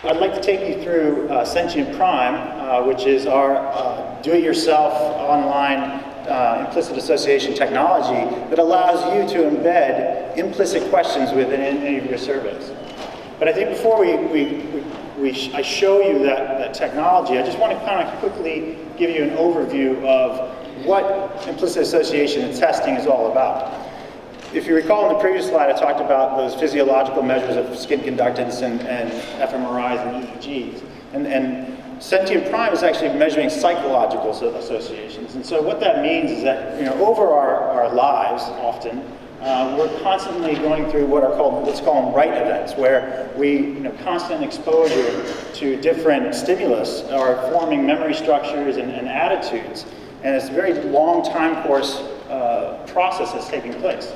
I'd like to take you through Sentient Prime, which is our do-it-yourself online implicit association technology that allows you to embed implicit questions within any of your surveys. But I think before I show you that technology, I just want to kind of quickly give you an overview of what implicit association and testing is all about. If you recall in the previous slide, I talked about those physiological measures of skin conductance and fMRIs and EEGs. And Sentient Prime is actually measuring psychological associations. And so what that means is that, over our lives, often, we're constantly going through let's call them right events, where we, constant exposure to different stimulus are forming memory structures and attitudes. And it's a very long time course process that's taking place.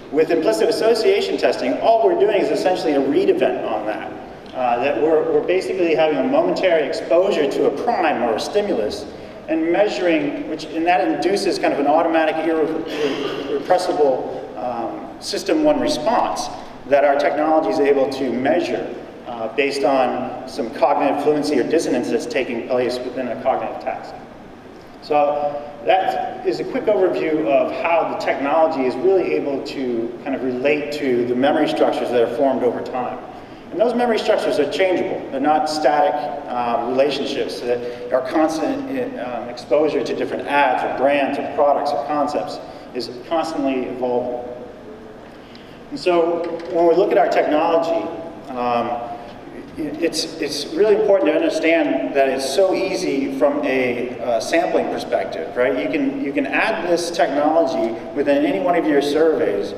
With implicit association testing, all we're doing is essentially a read event on that. That we're basically having a momentary exposure to a prime or a stimulus and measuring, and that induces kind of an automatic, irrepressible system one response that our technology is able to measure based on some cognitive fluency or dissonance that's taking place within a cognitive task. So that is a quick overview of how the technology is really able to kind of relate to the memory structures that are formed over time. And those memory structures are changeable. They're not static relationships that are constant exposure to different ads or brands or products or concepts is constantly evolving. And so when we look at our technology, it's really important to understand that it's so easy from a sampling perspective, right? You can add this technology within any one of your surveys.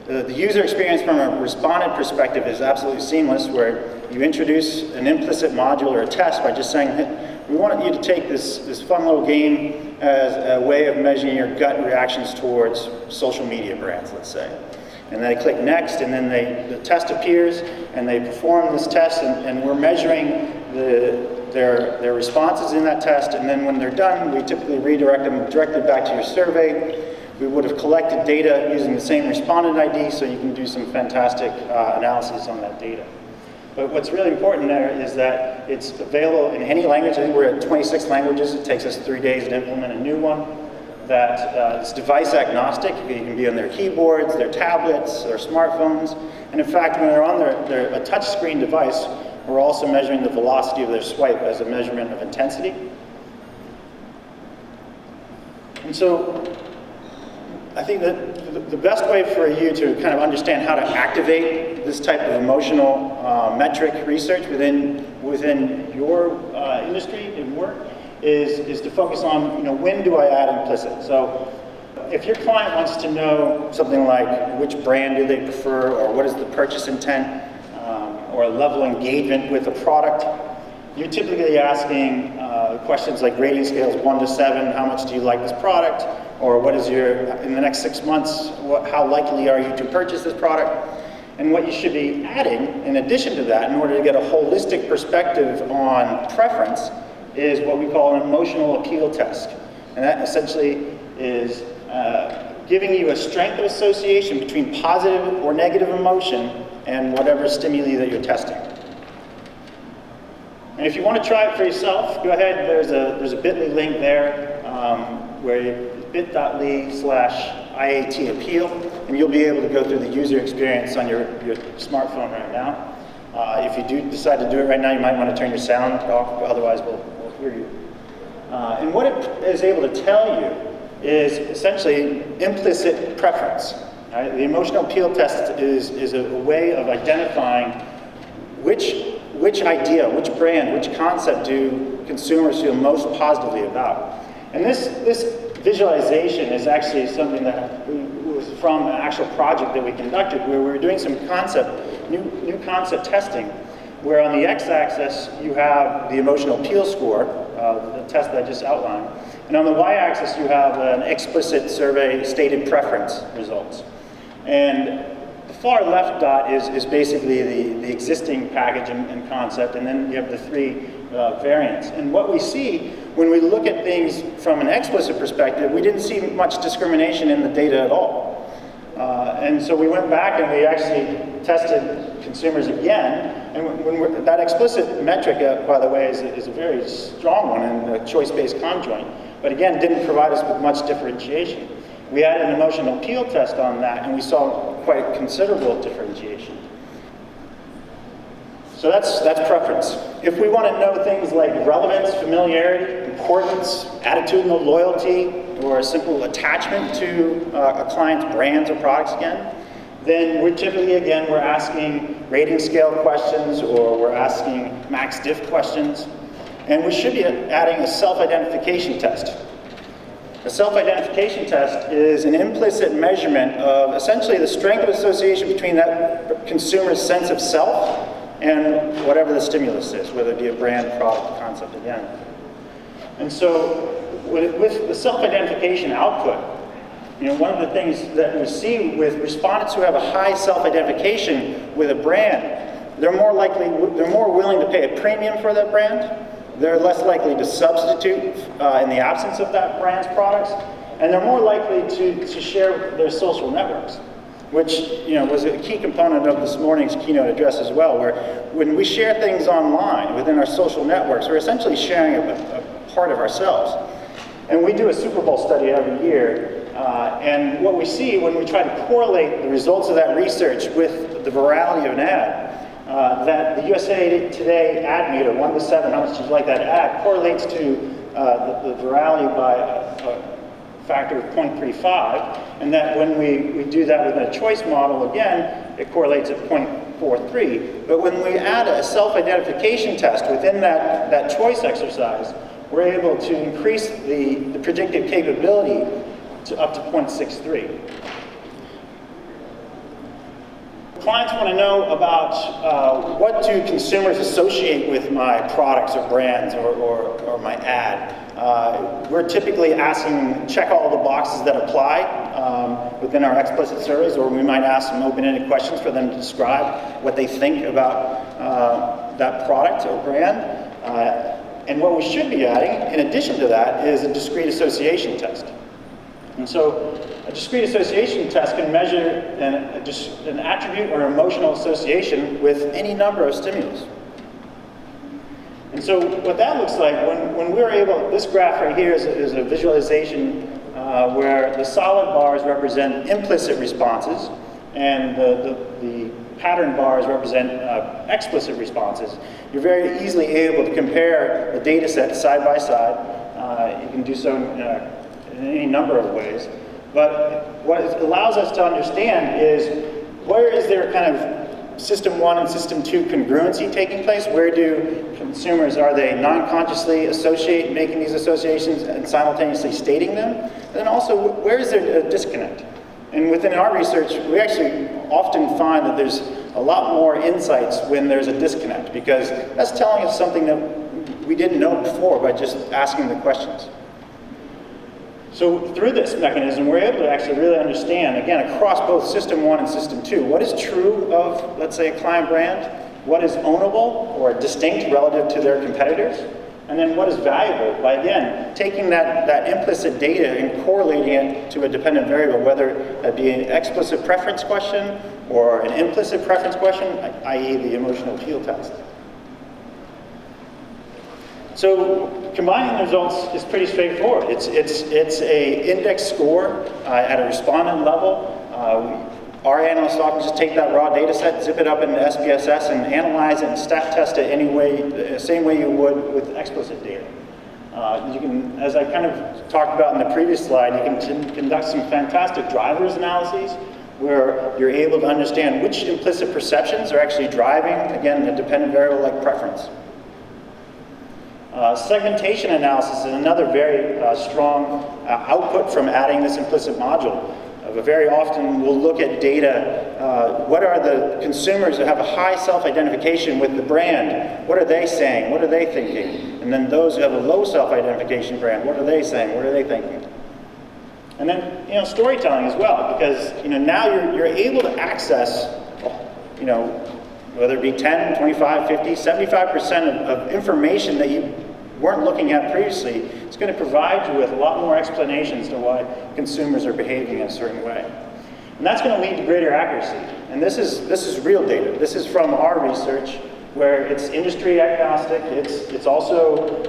The user experience from a respondent perspective is absolutely seamless, where you introduce an implicit module or a test by just saying, hey, we want you to take this fun little game as a way of measuring your gut reactions towards social media brands, let's say. And they click next, and then the test appears, and they perform this test, and we're measuring their responses in that test, and then when they're done, we typically redirect them directly back to your survey. We would have collected data using the same respondent ID, so you can do some fantastic analysis on that data. But what's really important there is that it's available in any language. I think we're at 26 languages. It takes us 3 days to implement a new one. That it's device agnostic. You can be on their keyboards, their tablets, their smartphones. And in fact, when they're on a touchscreen device, we're also measuring the velocity of their swipe as a measurement of intensity. And so I think that the best way for you to kind of understand how to activate this type of emotional metric research within your industry and work is to focus on, when do I add implicit? So if your client wants to know something like which brand do they prefer, or what is the purchase intent, or level of engagement with a product, you're typically asking questions like rating scales 1 to 7, how much do you like this product? Or what is in the next 6 months, how likely are you to purchase this product? And what you should be adding, in addition to that, in order to get a holistic perspective on preference, is what we call an emotional appeal test. And that essentially is giving you a strength of association between positive or negative emotion and whatever stimuli that you're testing. And if you want to try it for yourself, go ahead. There's a bit.ly link there where bit.ly/IAT appeal, and you'll be able to go through the user experience on your smartphone right now. If you do decide to do it right now, you might want to turn your sound off, otherwise we'll hear you. And what it is able to tell you is essentially implicit preference. Right? The emotional appeal test is a way of identifying which idea, which brand, which concept do consumers feel most positively about. And this visualization is actually something that was from an actual project that we conducted, where we were doing some new concept testing, where on the x-axis you have the emotional appeal score, the test that I just outlined, and on the y-axis you have an explicit survey stated preference results. And the far left dot is basically the existing package and concept, and then you have the 3 variants. And what we see when we look at things from an explicit perspective, we didn't see much discrimination in the data at all. And so we went back and we actually tested consumers again And that explicit metric, by the way, is a very strong one in the choice-based conjoint, but again, didn't provide us with much differentiation. We added an emotional appeal test on that, and we saw quite considerable differentiation. So that's preference. If we want to know things like relevance, familiarity, importance, attitudinal loyalty, or a simple attachment to a client's brands or products again, then we're typically, again, we're asking rating scale questions, or we're asking max diff questions, and we should be adding a self-identification test. A self-identification test is an implicit measurement of essentially the strength of association between that consumer's sense of self and whatever the stimulus is, whether it be a brand, product, concept, again. And so with the self-identification output, one of the things that we see with respondents who have a high self-identification with a brand, they're more willing to pay a premium for that brand, they're less likely to substitute in the absence of that brand's products, and they're more likely to share their social networks, which was a key component of this morning's keynote address as well, where when we share things online within our social networks, we're essentially sharing a part of ourselves. And we do a Super Bowl study every year, and what we see when we try to correlate the results of that research with the virality of an ad, that the USA Today ad meter, 1 to 7, how much did you like that ad, correlates to the virality by a factor of 0.35, and that when we do that within a choice model, again, it correlates at 0.43. But when we add a self-identification test within that choice exercise, we're able to increase the predictive capability to up to 0.63. Clients want to know about what do consumers associate with my products or brands or my ad. We're typically asking, check all the boxes that apply within our explicit surveys, or we might ask some open-ended questions for them to describe what they think about that product or brand. And what we should be adding, in addition to that, is a discrete association test. And so a discrete association test can measure an attribute or emotional association with any number of stimulus. And so what that looks like, when we're able, this graph right here is a visualization where the solid bars represent implicit responses, and the pattern bars represent explicit responses. You're very easily able to compare the data set side by side. You can do so in any number of ways. But what it allows us to understand is where is there kind of system 1 and system 2 congruency taking place? Where do consumers, are they non-consciously making these associations and simultaneously stating them? And then also, where is there a disconnect? And within our research, we actually often find that there's a lot more insights when there's a disconnect, because that's telling us something that we didn't know before by just asking the questions. So through this mechanism, we're able to actually really understand, again, across both System 1 and System 2, what is true of, let's say, a client brand, what is ownable or distinct relative to their competitors, and then what is valuable by, again, taking that implicit data and correlating it to a dependent variable, whether that be an explicit preference question or an implicit preference question, i.e. the emotional appeal test. So combining the results is pretty straightforward. It's a index score at a respondent level. Our analysts often just take that raw data set, zip it up into SPSS, and analyze it and stat test it the same way you would with explicit data. You can, as I kind of talked about in the previous slide, you can conduct some fantastic drivers analyses where you're able to understand which implicit perceptions are actually driving, again, a dependent variable like preference. Segmentation analysis is another very strong output from adding this implicit module. Very often we'll look at data, what are the consumers that have a high self-identification with the brand, what are they saying, what are they thinking? And then those who have a low self-identification brand, what are they saying, what are they thinking? And then, storytelling as well, because, now you're able to access, whether it be 10, 25, 50, 75% of information that you weren't looking at previously. It's going to provide you with a lot more explanations to why consumers are behaving in a certain way. And that's going to lead to greater accuracy. And this is real data. This is from our research where it's industry agnostic. It's also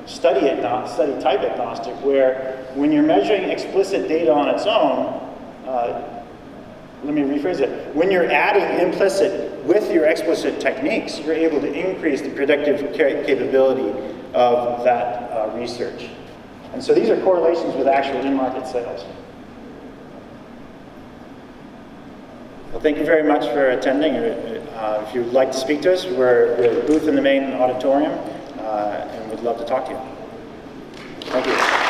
study type agnostic, where when you're measuring explicit data on its own, let me rephrase it. When you're adding implicit with your explicit techniques, you're able to increase the predictive capability of that research. And so these are correlations with actual in-market sales. Well, thank you very much for attending. If you'd like to speak to us, we're at a booth in the main auditorium, and we'd love to talk to you. Thank you.